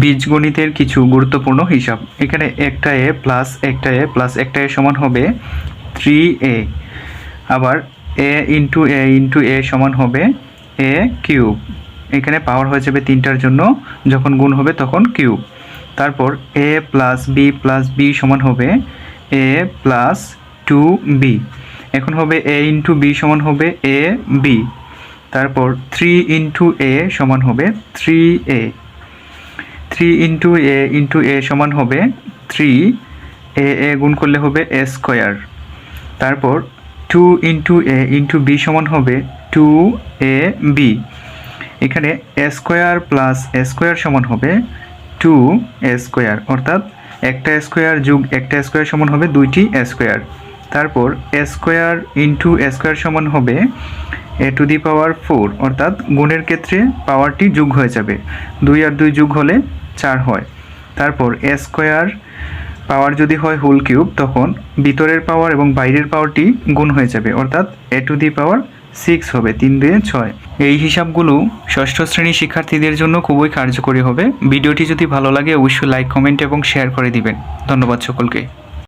বীজগণিতের কিছু গুরুত্বপূর্ণ হিসাব। এখানে একটা এ প্লাস একটা এ প্লাস একটা এ সমান হবে 3a। আবার এ ইন্টু এ সমান হবে এ কিউব। এখানে পাওয়ার হয়ে যাবে তিনটার জন্য, যখন গুণ হবে তখন কিউব। তারপর এ প্লাস বি সমান হবে এ প্লাস 2b। এখন হবে এ ইন্টু বি সমান হবে এ বি। তারপর 3 ইন্টু এ সমান হবে 3a। 3 ইন্টু এ সমান হবে 3 এ গুণ করলে হবে এ স্কোয়ার। তারপর 2 ইন্টু বি সমান হবে 2ab। এখানে এ স্কোয়ার প্লাস এ স্কোয়ার সমান হবে 2a স্কোয়ার, অর্থাৎ একটা স্কোয়ার যোগ একটা স্কোয়ার সমান হবে দুইটি স্কোয়ার। তারপর এ স্কোয়ার ইন্টু এ স্কোয়ার সমান হবে এ টু দি পাওয়ার 4, অর্থাৎ গুণের ক্ষেত্রে পাওয়ারটি যোগ হয়ে যাবে, 2 আর 2 যোগ হলে 4 হয়। তারপর এ স্কোয়ার পাওয়ার যদি হয় হোল কিউব, তখন ভিতরের পাওয়ার এবং বাইরের পাওয়ারটি গুণ হয়ে যাবে, অর্থাৎ এ টু দি পাওয়ার 6 হবে, 3 2 6। এই হিসাবগুলো ষষ্ঠ শ্রেণীর শিক্ষার্থীদের জন্য খুবই কার্যকরী হবে। ভিডিওটি যদি ভালো লাগে অবশ্যই লাইক, কমেন্ট এবং শেয়ার করে দিবেন। ধন্যবাদ সকলকে।